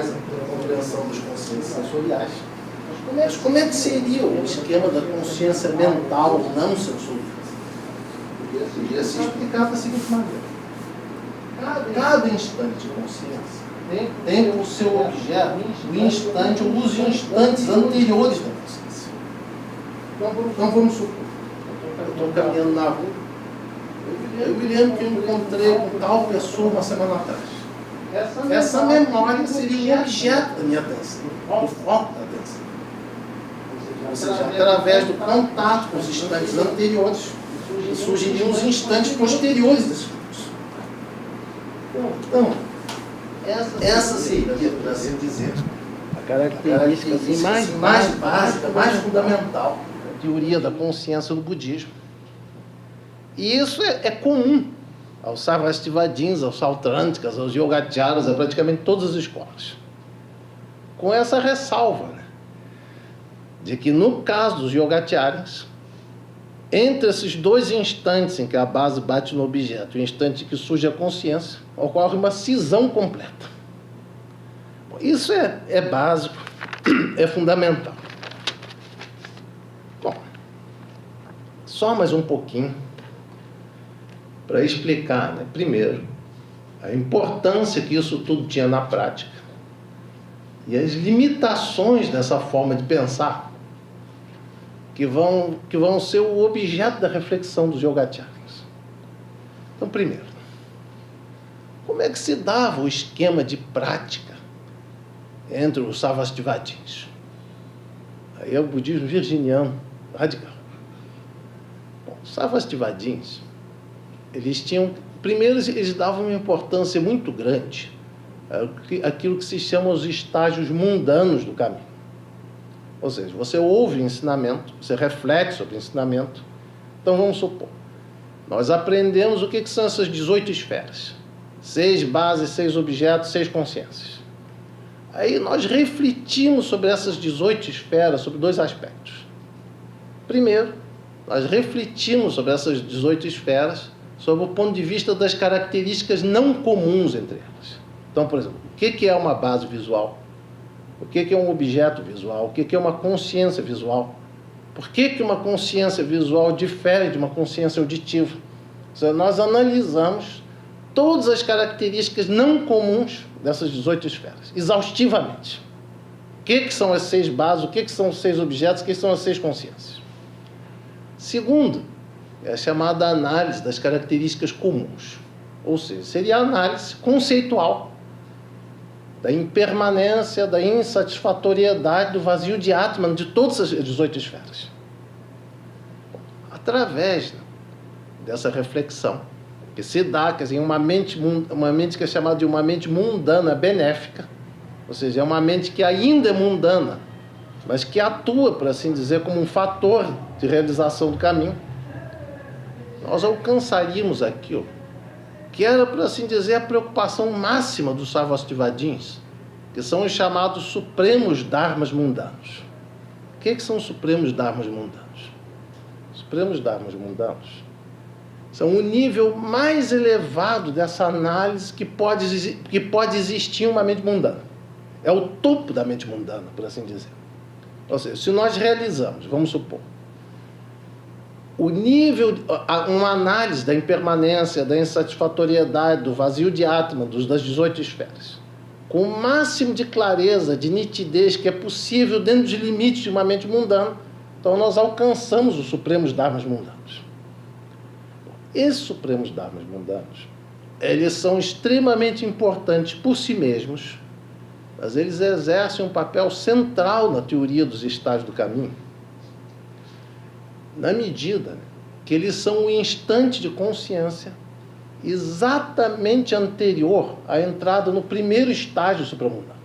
mais ampla compreensão das consciências sensoriais. Mas como é que seria o esquema da consciência mental não sensorial? Podia se explicar da seguinte maneira. Cada instante de consciência tem como seu objeto o instante ou os instantes anteriores da consciência. Então vamos supor, eu estou caminhando na rua, eu me lembro que eu encontrei com tal pessoa uma semana atrás. Essa memória seria o objeto da minha atenção, o foco da atenção. Ou seja, através do contato com os instantes anteriores, surgiriam os instantes posteriores desse fluxo. Então, essa seria, por assim dizer, a característica mais básica, mais fundamental da teoria da consciência no budismo. E isso é comum aos Sarvastivadins, aos Sautrantikas, aos Yogacaras, a praticamente todas as escolas. Com essa ressalva, né, de que no caso dos Yogacaras, entre esses dois instantes em que a base bate no objeto e o instante em que surge a consciência, ocorre uma cisão completa. Isso é básico, é fundamental. Bom, só mais um pouquinho para explicar, né, primeiro, a importância que isso tudo tinha na prática e as limitações dessa forma de pensar que vão ser o objeto da reflexão dos Yogacaras. Então, primeiro, como é que se dava o esquema de prática entre os Sarvastivadins? Aí é o budismo virginiano radical. Bom, os Sarvastivadins, primeiro eles davam uma importância muito grande àquilo que se chama os estágios mundanos do caminho. Ou seja, você ouve o ensinamento, você reflete sobre o ensinamento. Então vamos supor, nós aprendemos o que são essas 18 esferas. 6 bases, 6 objetos, 6 consciências. Aí nós refletimos sobre essas 18 esferas, sobre 2 aspectos. Primeiro, nós refletimos sobre essas 18 esferas sob o ponto de vista das características não comuns entre elas. Então, por exemplo, o que é uma base visual? O que é um objeto visual? O que é uma consciência visual? Por que uma consciência visual difere de uma consciência auditiva? Ou seja, nós analisamos todas as características não comuns dessas 18 esferas, exaustivamente. O que são as 6 bases? O que são os 6 objetos? O que são as 6 consciências? Segundo, é a chamada análise das características comuns. Ou seja, seria a análise conceitual da impermanência, da insatisfatoriedade, do vazio de Atman, de todas as 18 esferas. Através dessa reflexão, que se dá, quer dizer, uma mente que é chamada de uma mente mundana benéfica, ou seja, é uma mente que ainda é mundana, mas que atua, por assim dizer, como um fator de realização do caminho, nós alcançaríamos aquilo que era, por assim dizer, a preocupação máxima dos Sarvastivadins, que são os chamados supremos dharmas mundanos. O que são os supremos dharmas mundanos? Os supremos dharmas mundanos são o nível mais elevado dessa análise que pode existir em uma mente mundana. É o topo da mente mundana, por assim dizer. Ou seja, se nós realizamos, vamos supor, uma análise da impermanência, da insatisfatoriedade, do vazio de Atman, das 18 esferas, com o máximo de clareza, de nitidez que é possível dentro dos limites de uma mente mundana, então nós alcançamos os supremos dharmas mundanos. Esses supremos dharmas mundanos, eles são extremamente importantes por si mesmos, mas eles exercem um papel central na teoria dos estágios do caminho, na medida que eles são o instante de consciência exatamente anterior à entrada no primeiro estágio supramundano.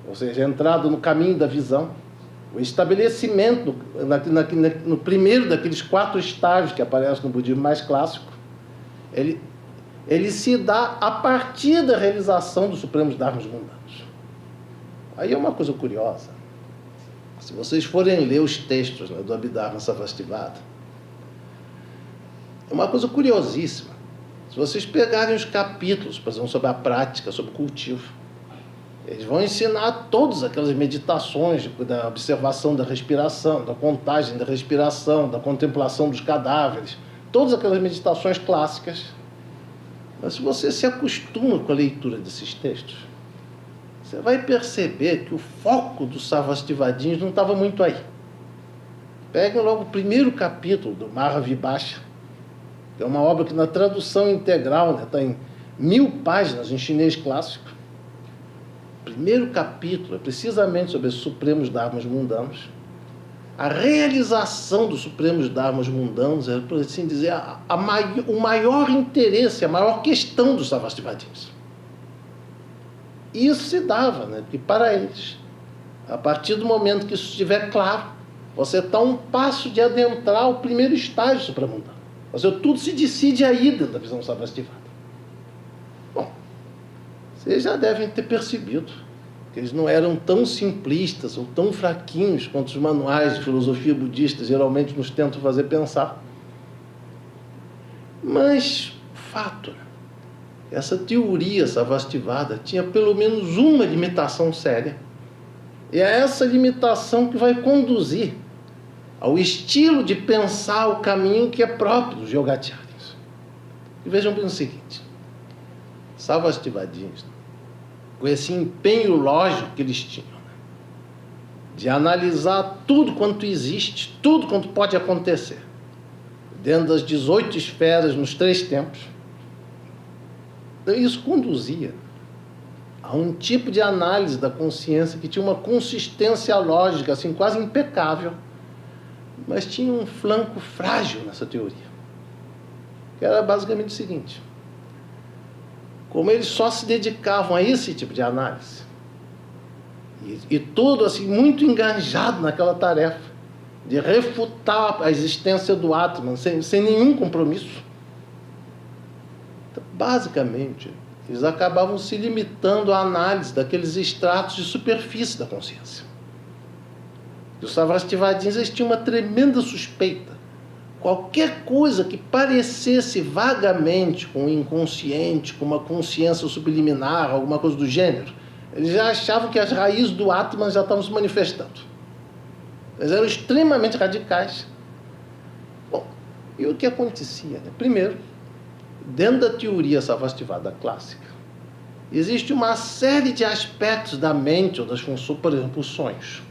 Ou seja, a entrada no caminho da visão, o estabelecimento no primeiro daqueles 4 estágios que aparecem no budismo mais clássico, ele se dá a partir da realização dos supremos dharmas mundanos. Aí é uma coisa curiosa. Se vocês forem ler os textos, né, do Abhidharma Sarvastivada, é uma coisa curiosíssima. Se vocês pegarem os capítulos, por exemplo, sobre a prática, sobre o cultivo, eles vão ensinar todas aquelas meditações da observação da respiração, da contagem da respiração, da contemplação dos cadáveres, todas aquelas meditações clássicas. Mas se você se acostuma com a leitura desses textos, você vai perceber que o foco dos Sarvastivadins não estava muito aí. Peguem logo o primeiro capítulo do Mahavibhasha, que é uma obra que na tradução integral está em 1000 páginas em chinês clássico. O primeiro capítulo é precisamente sobre os Supremos Dharmas mundanos. A realização dos Supremos Dharmas mundanos é, por assim dizer, o maior interesse, a maior questão dos Sarvastivadins. Isso se dava, né? Porque para eles, a partir do momento que isso estiver claro, você está a um passo de adentrar o primeiro estágio supramundano. Ou seja, tudo se decide aí dentro da visão Sarvastivada. Bom, vocês já devem ter percebido que eles não eram tão simplistas ou tão fraquinhos quanto os manuais de filosofia budista geralmente nos tentam fazer pensar. Mas, fato, essa teoria Sarvastivada tinha pelo menos uma limitação séria. E é essa limitação que vai conduzir ao estilo de pensar o caminho que é próprio dos Yogacharyas. E vejam bem o seguinte, Sarvastivadins, com esse empenho lógico que eles tinham, de analisar tudo quanto existe, tudo quanto pode acontecer, dentro das 18 esferas nos 3 tempos, então isso conduzia a um tipo de análise da consciência que tinha uma consistência lógica, assim, quase impecável, mas tinha um flanco frágil nessa teoria, que era basicamente o seguinte: como eles só se dedicavam a esse tipo de análise, e tudo assim, muito engajado naquela tarefa de refutar a existência do Atman sem nenhum compromisso, então, basicamente, eles acabavam se limitando à análise daqueles estratos de superfície da consciência. E os Sarvastivadins, eles tinham uma tremenda suspeita. Qualquer coisa que parecesse vagamente com o inconsciente, com uma consciência subliminar, alguma coisa do gênero, eles já achavam que as raízes do Atman já estavam se manifestando. Eles eram extremamente radicais. Bom, e o que acontecia? Primeiro, dentro da teoria Sarvastivada clássica, existe uma série de aspectos da mente ou das funções, por exemplo, os sonhos,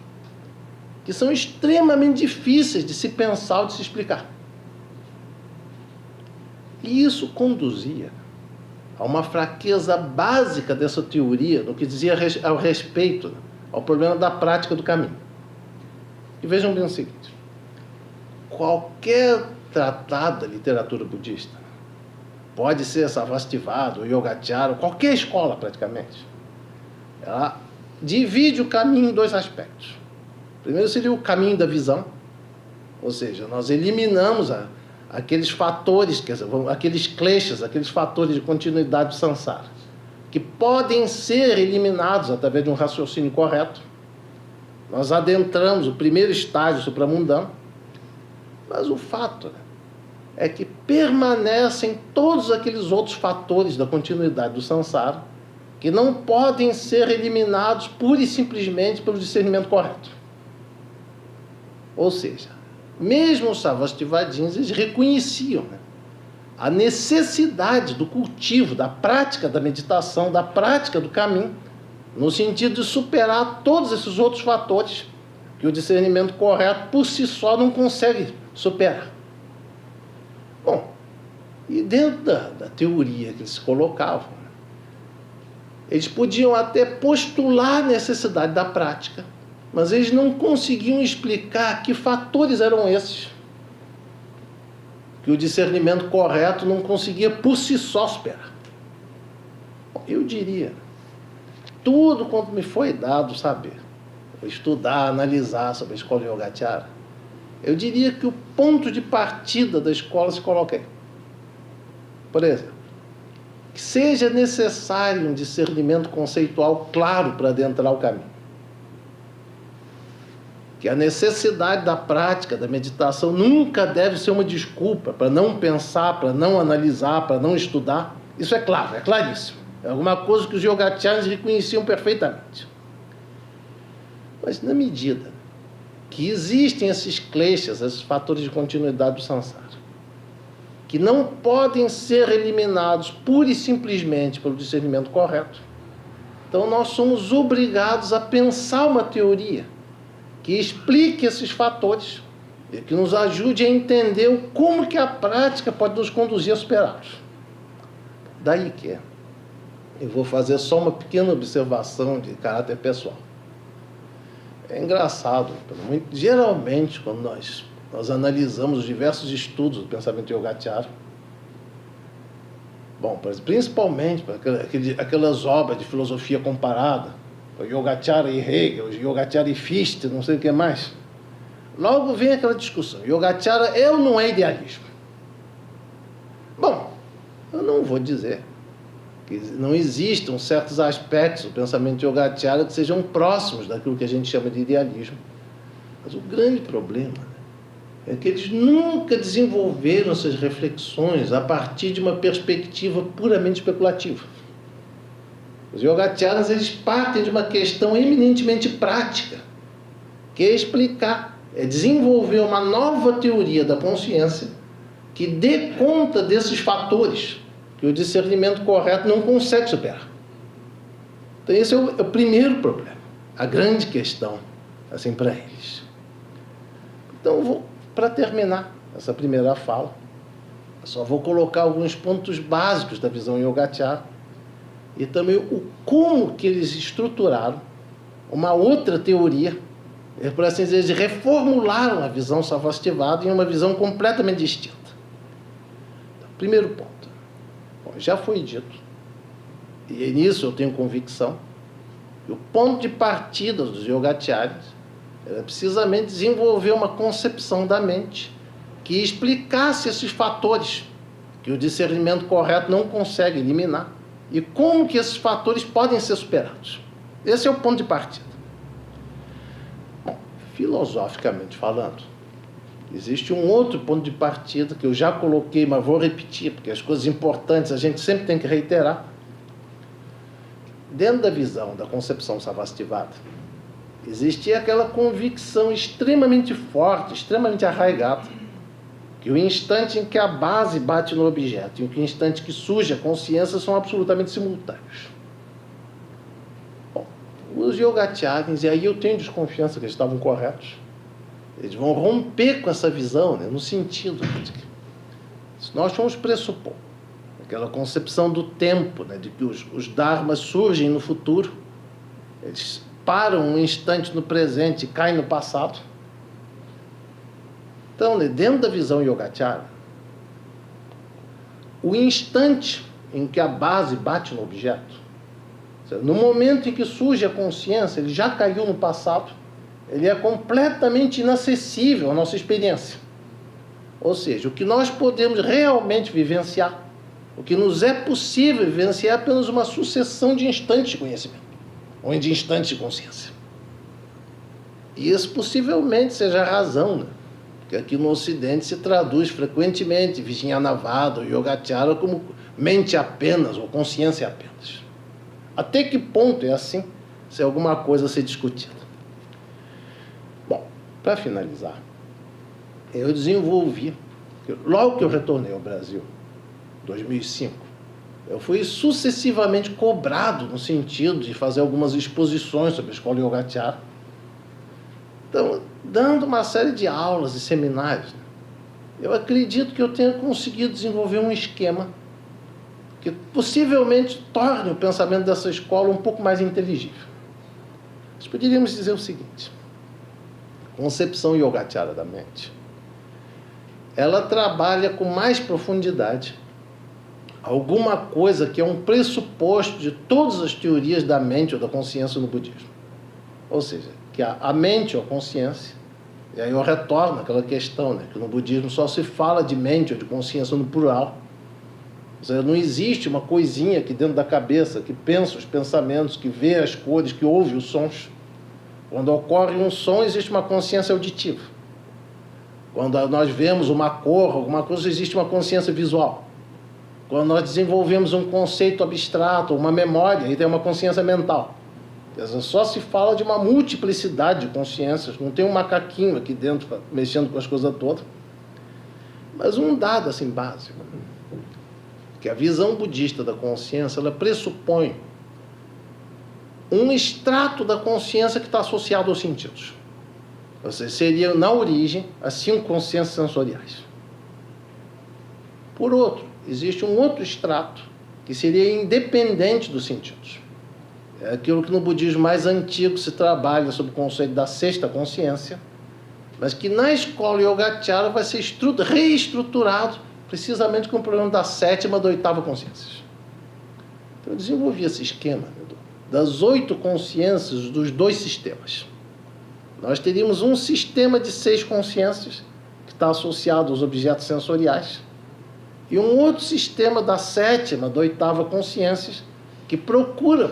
que são extremamente difíceis de se pensar ou de se explicar. E isso conduzia a uma fraqueza básica dessa teoria no que dizia ao respeito ao problema da prática do caminho. E vejam bem o seguinte: qualquer tratado da literatura budista, pode ser Sarvastivada ou Yogacara, qualquer escola praticamente, ela divide o caminho em 2 aspectos. Primeiro seria o caminho da visão, ou seja, nós eliminamos aqueles fatores, quer dizer, aqueles kleshas, aqueles fatores de continuidade do samsara, que podem ser eliminados através de um raciocínio correto. Nós adentramos o primeiro estágio supramundano, mas o fato é que permanecem todos aqueles outros fatores da continuidade do samsara que não podem ser eliminados pura e simplesmente pelo discernimento correto. Ou seja, mesmo os Sarvastivadins, eles reconheciam a necessidade do cultivo, da prática da meditação, da prática do caminho, no sentido de superar todos esses outros fatores que o discernimento correto por si só não consegue superar. Bom, e dentro da teoria que eles colocavam, eles podiam até postular a necessidade da prática, mas eles não conseguiam explicar que fatores eram esses que o discernimento correto não conseguia por si só superar. Bom, eu diria, tudo quanto me foi dado saber, estudar, analisar sobre a escola Yogacara, eu diria que o ponto de partida da escola se coloca aí. Por exemplo, que seja necessário um discernimento conceitual claro para adentrar o caminho. que a necessidade da prática, da meditação, nunca deve ser uma desculpa para não pensar, para não analisar, para não estudar. Isso é claro, é claríssimo. É alguma coisa que os yogacharyas reconheciam perfeitamente. Mas na medida que existem esses kleshas, esses fatores de continuidade do samsara, que não podem ser eliminados pura e simplesmente pelo discernimento correto, então nós somos obrigados a pensar uma teoria que explique esses fatores e que nos ajude a entender como que a prática pode nos conduzir a superá-los. Daí que eu vou fazer só uma pequena observação de caráter pessoal. É engraçado, geralmente quando nós analisamos os diversos estudos do pensamento Yogacara, bom, principalmente aquelas obras de filosofia comparada, o Yogacara e Hegel, o Yogacara e Fichte, não sei o que mais, logo vem aquela discussão: Yogacara é ou não é idealismo? Bom, eu não vou dizer que não existam certos aspectos do pensamento Yogacara que sejam próximos daquilo que a gente chama de idealismo. Mas o grande problema é que eles nunca desenvolveram essas reflexões a partir de uma perspectiva puramente especulativa. Os Yogacharas, eles partem de uma questão eminentemente prática, que é explicar, é desenvolver uma nova teoria da consciência que dê conta desses fatores que o discernimento correto não consegue superar. Então esse é o primeiro problema, a grande questão assim, para eles. Então, para terminar essa primeira fala, eu só vou colocar alguns pontos básicos da visão Yogacara e também como que eles estruturaram uma outra teoria, por assim dizer, eles reformularam a visão Sarvastivada em uma visão completamente distinta. Então, primeiro ponto. Bom, já foi dito, e nisso eu tenho convicção, que o ponto de partida dos Yogacharyas era precisamente desenvolver uma concepção da mente que explicasse esses fatores que o discernimento correto não consegue eliminar e como que esses fatores podem ser superados. Esse é o ponto de partida. Bom, filosoficamente falando, existe um outro ponto de partida que eu já coloquei, mas vou repetir, porque as coisas importantes a gente sempre tem que reiterar. Dentro da visão, da concepção Sarvastivada, existia aquela convicção extremamente forte, extremamente arraigada, que o instante em que a base bate no objeto e o instante que surge a consciência são absolutamente simultâneos. Bom, os Yogacharyas, e aí eu tenho desconfiança que eles estavam corretos, eles vão romper com essa visão, né, no sentido de que, se nós formos pressupor aquela concepção do tempo, né, de que os dharmas surgem no futuro, eles param um instante no presente e caem no passado. Então, né, dentro da visão Yogacara, o instante em que a base bate no objeto, no momento em que surge a consciência, ele já caiu no passado, ele é completamente inacessível à nossa experiência. Ou seja, o que nós podemos realmente vivenciar, o que nos é possível vivenciar é apenas uma sucessão de instantes de conhecimento, ou de instantes de consciência. E isso possivelmente seja a razão, né, que aqui no Ocidente se traduz frequentemente Vijñanavada ou Yogacara como mente apenas ou consciência apenas. Até que ponto é assim? Se é alguma coisa a ser discutida. Bom, para finalizar, eu desenvolvi, logo que eu retornei ao Brasil, em 2005, eu fui sucessivamente cobrado no sentido de fazer algumas exposições sobre a escola Yogacara. Então, dando uma série de aulas e seminários, eu acredito que eu tenha conseguido desenvolver um esquema que possivelmente torne o pensamento dessa escola um pouco mais inteligível. Nós poderíamos dizer o seguinte: a concepção Yogacara da mente, ela trabalha com mais profundidade alguma coisa que é um pressuposto de todas as teorias da mente ou da consciência no budismo. Ou seja, que a mente ou a consciência, e aí eu retorno àquela questão, né, que no budismo só se fala de mente ou de consciência no plural. Ou seja, não existe uma coisinha aqui dentro da cabeça que pensa os pensamentos, que vê as cores, que ouve os sons. Quando ocorre um som, existe uma consciência auditiva. Quando nós vemos uma cor, alguma coisa, existe uma consciência visual. Quando nós desenvolvemos um conceito abstrato, uma memória, aí tem uma consciência mental. Quer dizer, só se fala de uma multiplicidade de consciências, não tem um macaquinho aqui dentro mexendo com as coisas todas. Mas um dado assim básico, que a visão budista da consciência, ela pressupõe um extrato da consciência que está associado aos sentidos. Ou seja, seria, na origem, as 5 consciências sensoriais. Por outro, existe um outro extrato que seria independente dos sentidos. É aquilo que no budismo mais antigo se trabalha sob o conceito da 6ª consciência, mas que na escola Yogacara vai ser reestruturado precisamente com o problema da 7ª e da 8ª consciências. Então eu desenvolvi esse esquema das 8 consciências dos 2 sistemas. Nós teríamos um sistema de 6 consciências que está associado aos objetos sensoriais e um outro sistema da 7ª, da 8ª consciências que procura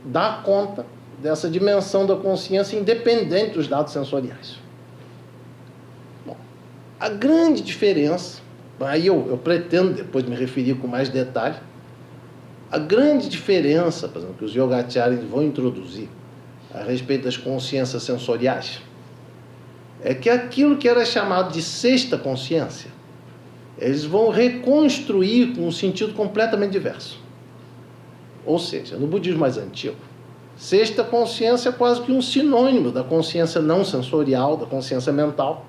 dar conta dessa dimensão da consciência independente dos dados sensoriais. Bom, a grande diferença, aí eu pretendo depois me referir com mais detalhe, a grande diferença, por exemplo, que os Yogacharis vão introduzir a respeito das consciências sensoriais é que aquilo que era chamado de 6ª consciência, eles vão reconstruir com um sentido completamente diverso. Ou seja, no budismo mais antigo, 6ª consciência é quase que um sinônimo da consciência não sensorial, da consciência mental.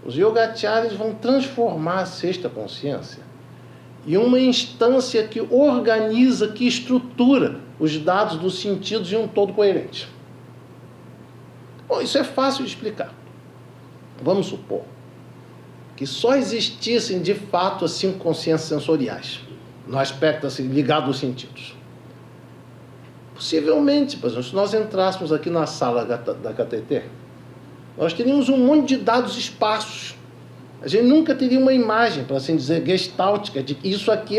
Os Yogacharis vão transformar a 6ª consciência em uma instância que organiza, que estrutura os dados dos sentidos em um todo coerente. Bom, isso é fácil de explicar. Vamos supor que só existissem de fato as 5 consciências sensoriais, no aspecto assim, ligado aos sentidos. Possivelmente, por exemplo, se nós entrássemos aqui na sala da KTT, nós teríamos um monte de dados esparsos. A gente nunca teria uma imagem, para assim dizer, gestáltica, de que isso aqui,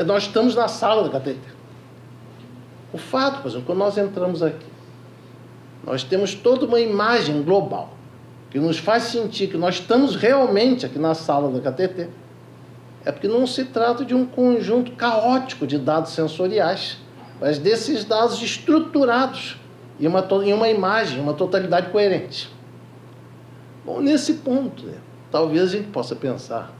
nós estamos na sala da KTT. O fato, por exemplo, quando nós entramos aqui, nós temos toda uma imagem global, que nos faz sentir que nós estamos realmente aqui na sala da KTT. É porque não se trata de um conjunto caótico de dados sensoriais, mas desses dados estruturados em uma imagem, uma totalidade coerente. Bom, nesse ponto, talvez a gente possa pensar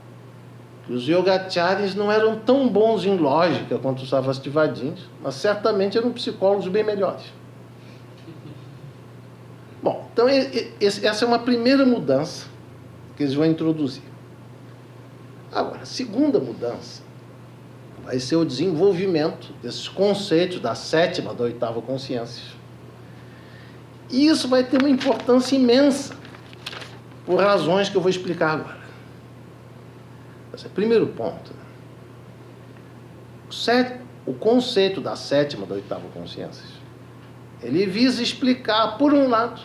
que os Yogacharis não eram tão bons em lógica quanto os Sarvastivadins, mas certamente eram psicólogos bem melhores. Bom, então essa é uma primeira mudança que eles vão introduzir. Agora, a segunda mudança vai ser o desenvolvimento desses conceitos da 7ª, da 8ª consciência. E isso vai ter uma importância imensa, por razões que eu vou explicar agora. Esse é o primeiro ponto. O conceito da 7ª, da 8ª consciência, ele visa explicar, por um lado,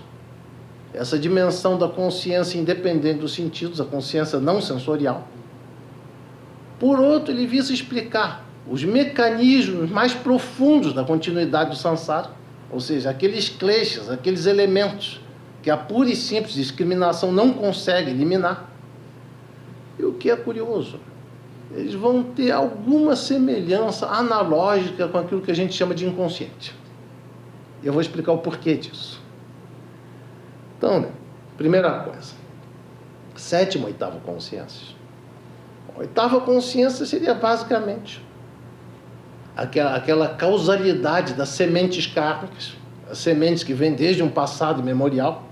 essa dimensão da consciência independente dos sentidos, a consciência não sensorial. Por outro, ele visa explicar os mecanismos mais profundos da continuidade do samsara, ou seja, aqueles kleshas, aqueles elementos que a pura e simples discriminação não consegue eliminar. E o que é curioso, eles vão ter alguma semelhança analógica com aquilo que a gente chama de inconsciente. Eu vou explicar o porquê disso. Então, primeira coisa, 7ª e 8ª consciências. A 8ª consciência seria basicamente aquela causalidade das sementes kármicas, as sementes que vêm desde um passado imemorial.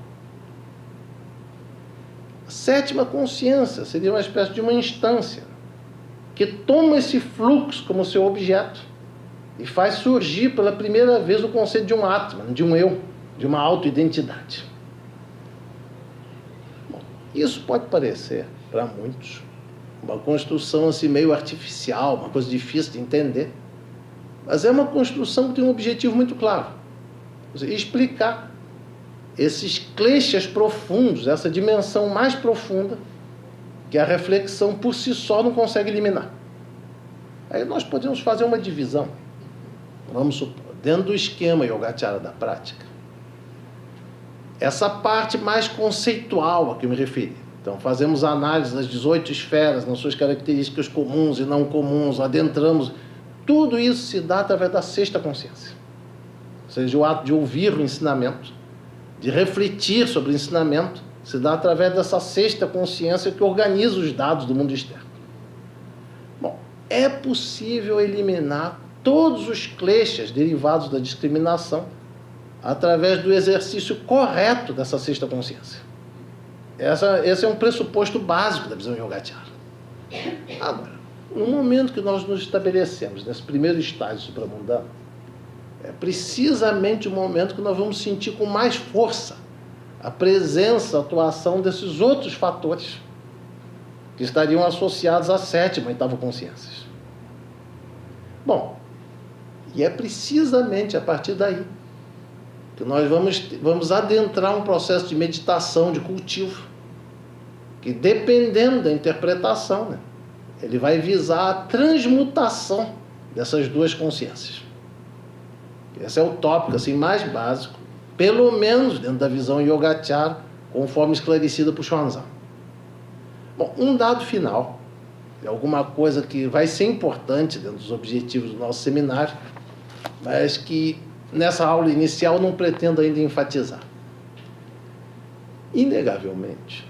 A 7ª consciência seria uma espécie de uma instância que toma esse fluxo como seu objeto e faz surgir pela primeira vez o conceito de um Atman, de um eu, de uma autoidentidade. Bom, isso pode parecer, para muitos, uma construção assim meio artificial, uma coisa difícil de entender, mas é uma construção que tem um objetivo muito claro: explicar esses kleshas profundos, essa dimensão mais profunda que a reflexão por si só não consegue eliminar. Aí nós podemos fazer uma divisão, vamos supor, dentro do esquema Yogacara da prática. essa parte mais conceitual a que eu me referi. Então, fazemos análise das 18 esferas, nas suas características comuns e não comuns, adentramos. Tudo isso se dá através da sexta consciência. Ou seja, o ato de ouvir o ensinamento, de refletir sobre o ensinamento, se dá através dessa sexta consciência que organiza os dados do mundo externo. Bom, é possível eliminar todos os kleshas derivados da discriminação através do exercício correto dessa sexta consciência. Esse é um pressuposto básico da visão yogacara. Agora, no momento que nós nos estabelecemos nesse primeiro estágio supramundano, é precisamente o momento que nós vamos sentir com mais força a presença, a atuação desses outros fatores que estariam associados à sétima e oitava consciências. Bom, e é precisamente a partir daí que nós vamos adentrar um processo de meditação, de cultivo, que dependendo da interpretação, né, ele vai visar a transmutação dessas duas consciências. Esse é o tópico assim, mais básico, pelo menos dentro da visão Yogacara, conforme esclarecida por Xuanzang. Bom, um dado final, é alguma coisa que vai ser importante dentro dos objetivos do nosso seminário, mas que nessa aula inicial não pretendo ainda enfatizar. Inegavelmente,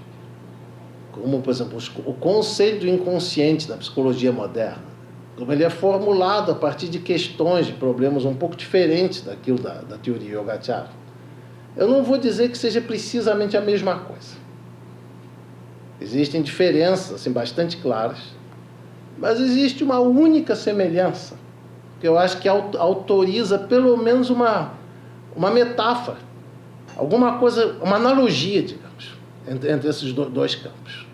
como, por exemplo, o conceito do inconsciente na psicologia moderna, como ele é formulado a partir de questões, de problemas um pouco diferentes daquilo da teoria Yogacara, eu não vou dizer que seja precisamente a mesma coisa. Existem diferenças assim, bastante claras, mas existe uma única semelhança, que eu acho que autoriza pelo menos uma metáfora, alguma coisa, uma analogia, digamos, entre esses dois campos.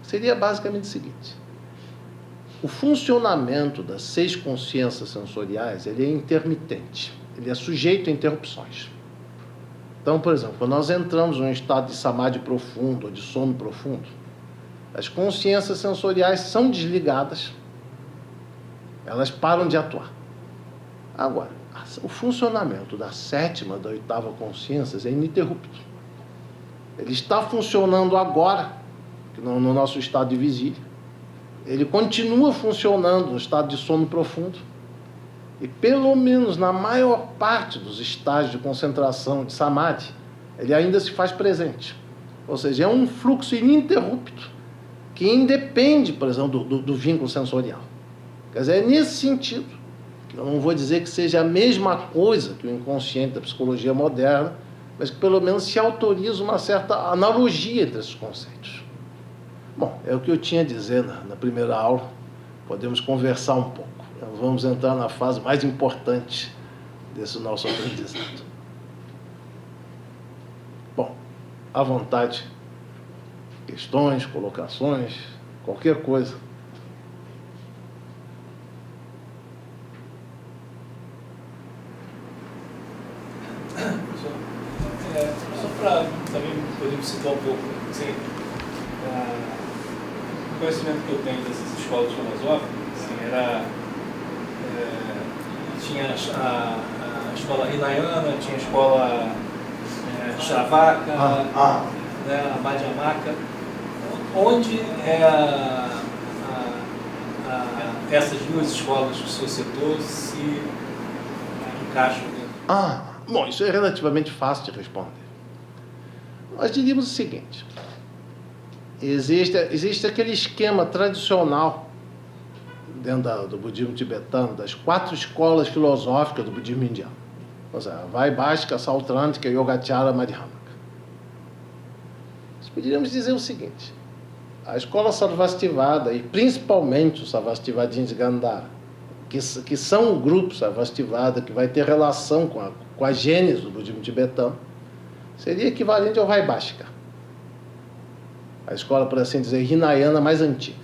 Seria basicamente o seguinte: o funcionamento das 6 consciências sensoriais ele é intermitente, ele é sujeito a interrupções. Então, por exemplo, quando nós entramos em um estado de samadhi profundo ou de sono profundo, as consciências sensoriais são desligadas, elas param de atuar. Agora, o funcionamento da 7ª, da 8ª consciências é ininterrupto. Ele está funcionando agora, no nosso estado de vigília. Ele continua funcionando no estado de sono profundo. E pelo menos na maior parte dos estágios de concentração de samadhi, ele ainda se faz presente. Ou seja, é um fluxo ininterrupto que independe, por exemplo, do vínculo sensorial. Quer dizer, é nesse sentido, que eu não vou dizer que seja a mesma coisa que o inconsciente da psicologia moderna, mas que pelo menos se autoriza uma certa analogia entre esses conceitos. Bom, é o que eu tinha a dizer na primeira aula. Podemos conversar um pouco. Vamos entrar na fase mais importante desse nosso aprendizado. Bom, à vontade. Questões, colocações, qualquer coisa. Só para também poder citar um pouco, assim, o conhecimento que eu tenho dessas escolas filosóficas, assim, tinha a escola Hinayana, tinha a escola Shravaka, né, a Madhyamaka, onde essas duas escolas que o senhor citou se encaixam dentro. Bom, isso é relativamente fácil de responder. Nós diríamos o seguinte: existe aquele esquema tradicional dentro do budismo tibetano, das 4 escolas filosóficas do budismo indiano. Ou seja, Vaibhashika, Sautrantika, Yogacara, Madhyamaka. Nós poderíamos dizer o seguinte: a escola Sarvastivada, e principalmente o Sarvastivadins Gandhara, que são o grupo Sarvastivada, que vai ter relação com a gênese do budismo tibetano, seria equivalente ao Vaibhashika, a escola, por assim dizer, Hinayana mais antiga.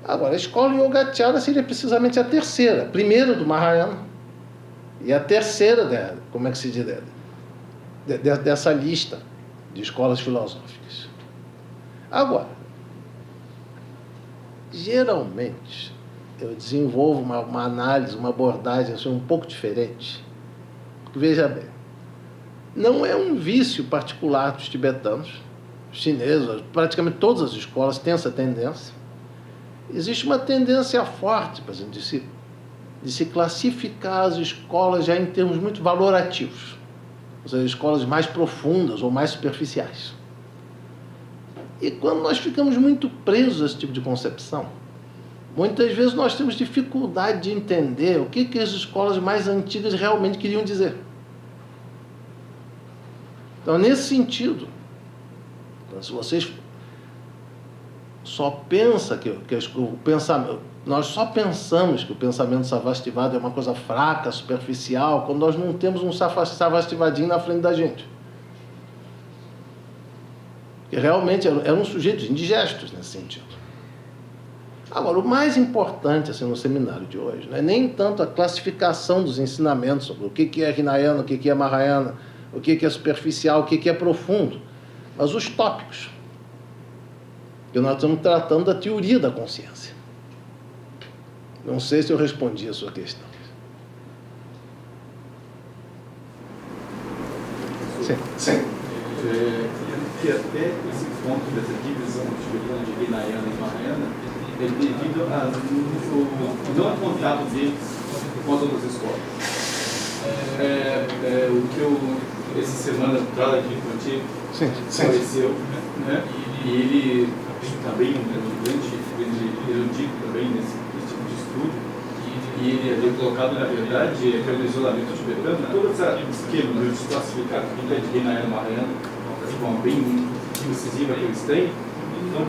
Agora, a escola Yogacara seria precisamente a terceira, a primeira do Mahayana, e a terceira, como é que se diz, dessa lista de escolas filosóficas. Agora, geralmente, eu desenvolvo uma análise, uma abordagem assim, um pouco diferente. Porque, veja bem, não é um vício particular dos tibetanos, chineses, praticamente todas as escolas têm essa tendência. Existe uma tendência forte, por exemplo, de se classificar as escolas já em termos muito valorativos, ou seja, escolas mais profundas ou mais superficiais. E quando nós ficamos muito presos a esse tipo de concepção, muitas vezes nós temos dificuldade de entender o que as escolas mais antigas realmente queriam dizer. Então, nesse sentido, se vocês só pensam o pensamento, nós só pensamos que o pensamento Sarvastivada é uma coisa fraca, superficial, quando nós não temos um Sarvastivadinho na frente da gente. Que realmente eram sujeitos indigestos nesse sentido. Agora, o mais importante assim, no seminário de hoje não é nem tanto a classificação dos ensinamentos sobre o que é Hinayana, o que é Mahayana, o que é superficial, o que é profundo, mas os tópicos. Que nós estamos tratando da teoria da consciência. Não sei se eu respondi a sua questão. Sim. Que até esse ponto dessa divisão tibetana de Hinayana e Mahayana é devido ao não contato deles com as outras escolas. O que eu, essa semana, atrás aqui contigo, apareceu, né? E ele também é um grande erudito também nesse tipo de estudo, e ele havia colocado, na verdade, pelo isolamento tibetano, todo esse esquema de classificar de Hinayana e Mahayana, de forma bem incisiva que eles têm,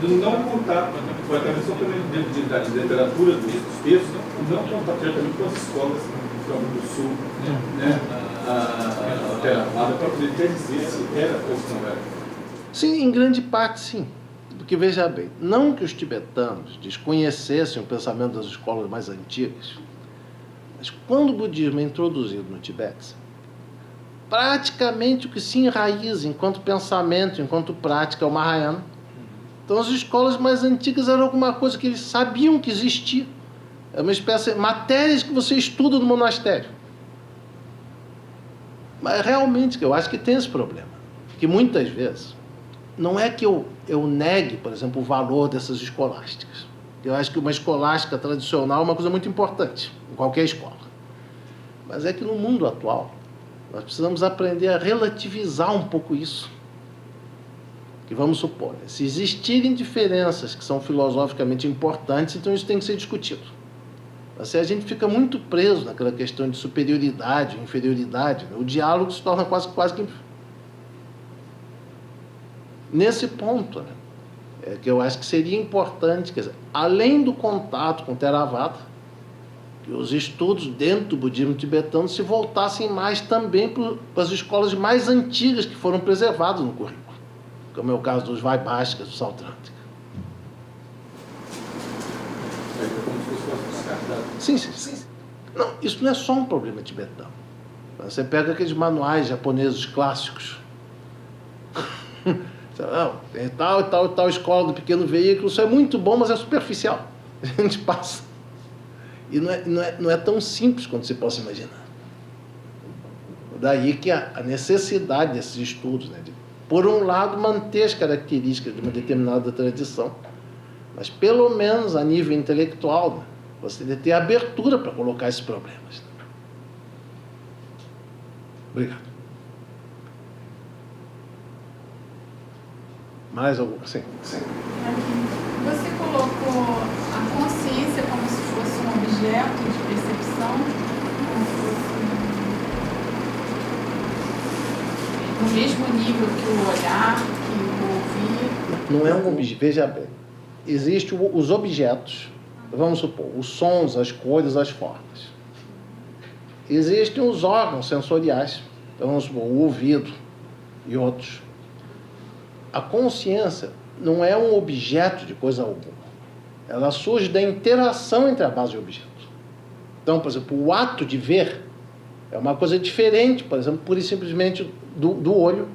de não contar, talvez só dentro da literatura dos textos, não contar diretamente com as escolas do campo do sul, né? A Theravada, para poder até dizer se era ou se não era. Sim, em grande parte sim. Porque, veja bem, não que os tibetanos desconhecessem o pensamento das escolas mais antigas, mas quando o budismo é introduzido no Tibete, praticamente o que se enraiza enquanto pensamento, enquanto prática é o Mahayana. Então as escolas mais antigas eram alguma coisa que eles sabiam que existia. É uma espécie de matérias que você estuda no monastério. Mas realmente eu acho que tem esse problema. Que muitas vezes, não é que eu negue, por exemplo, o valor dessas escolásticas. Eu acho que uma escolástica tradicional é uma coisa muito importante, em qualquer escola. Mas é que no mundo atual, nós precisamos aprender a relativizar um pouco isso. Que vamos supor, se existirem diferenças que são filosoficamente importantes, então isso tem que ser discutido. Assim, a gente fica muito preso naquela questão de superioridade, inferioridade, né? O diálogo se torna quase que... Nesse ponto, né? É que eu acho que seria importante, quer dizer, além do contato com o Theravada, que os estudos dentro do budismo tibetano se voltassem mais também para as escolas mais antigas que foram preservadas no currículo, como é o caso dos Vaibhashikas, do Sautrantika. Sim. Não, isso não é só um problema tibetano. Você pega aqueles manuais japoneses clássicos. Não, tem tal escola do pequeno veículo, isso é muito bom, mas é superficial. A gente passa. E não é tão simples quanto você possa imaginar. Daí que a necessidade desses estudos, né, de, por um lado, manter as características de uma determinada tradição, mas pelo menos a nível intelectual, né, você deve ter abertura para colocar esses problemas. Obrigado. Mais algum? Sim. Você colocou a consciência como se fosse um objeto de percepção, como se fosse no mesmo nível que o olhar, que o ouvir. Não é um objeto. Veja bem, existem os objetos, vamos supor, os sons, as cores, as formas. Existem os órgãos sensoriais, então, vamos supor, o ouvido e outros. A consciência não é um objeto de coisa alguma. Ela surge da interação entre a base e o objeto. Então, por exemplo, o ato de ver é uma coisa diferente, por exemplo, pura e simplesmente do olho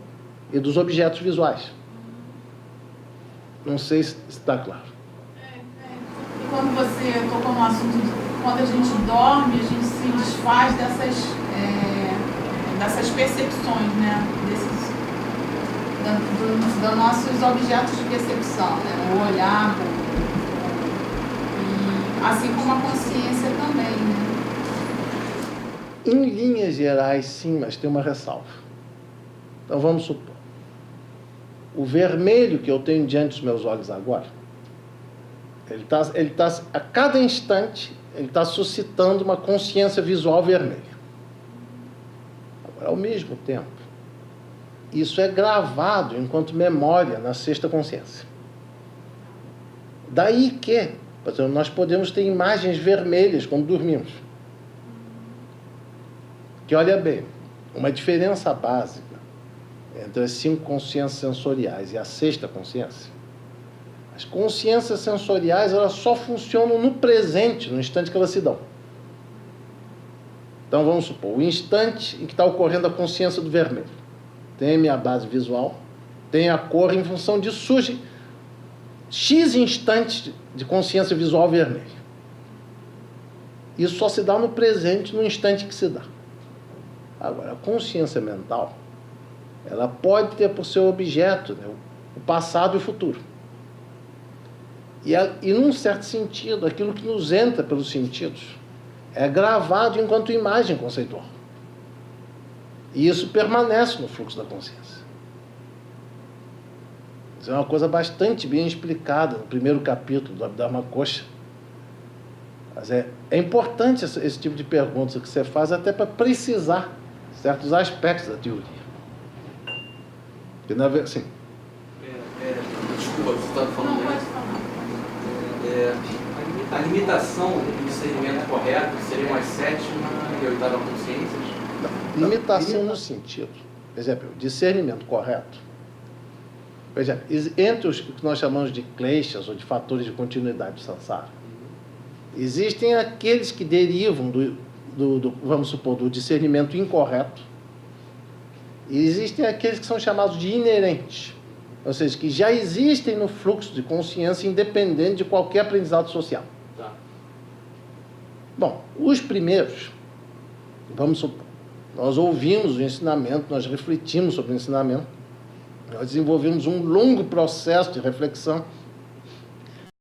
e dos objetos visuais. Não sei se está claro. E quando você tocou no assunto, quando a gente dorme, a gente se desfaz da essas percepções, né? Dos nossos objetos de percepção, né? O olhar, e assim como a consciência também, né? Em linhas gerais, sim, mas tem uma ressalva. Então, vamos supor. O vermelho que eu tenho diante dos meus olhos agora, a cada instante, ele está suscitando uma consciência visual vermelha. Agora, ao mesmo tempo, isso é gravado enquanto memória na sexta consciência. Daí que, por exemplo, nós podemos ter imagens vermelhas quando dormimos. Que, olha bem, uma diferença básica entre as 5 consciências sensoriais e a sexta consciência. As consciências sensoriais, elas só funcionam no presente, no instante que elas se dão. Então, vamos supor, o instante em que está ocorrendo a consciência do vermelho. Tem a minha base visual, tem a cor, em função disso surge X instantes de consciência visual vermelha. Isso só se dá no presente, no instante que se dá. Agora, a consciência mental, ela pode ter por seu objeto, né, o passado e o futuro. E, num certo sentido, aquilo que nos entra pelos sentidos é gravado enquanto imagem conceitual. E isso permanece no fluxo da consciência. Isso é uma coisa bastante bem explicada no primeiro capítulo do Abhidharmakosha. Mas é importante esse tipo de perguntas que você faz até para precisar certos aspectos da teoria. Sim. Desculpa, você estava falando. Não, pode falar. A limitação do discernimento correto seriam as 7ª e 8ª consciências? Não. Limitação no sentido. Por exemplo, discernimento correto. Por exemplo, entre os que nós chamamos de kleshas ou de fatores de continuidade do samsara, existem aqueles que derivam vamos supor, do discernimento incorreto, e existem aqueles que são chamados de inerentes, ou seja, que já existem no fluxo de consciência independente de qualquer aprendizado social. Tá. Bom, os primeiros, vamos supor, nós ouvimos o ensinamento, nós refletimos sobre o ensinamento, nós desenvolvemos um longo processo de reflexão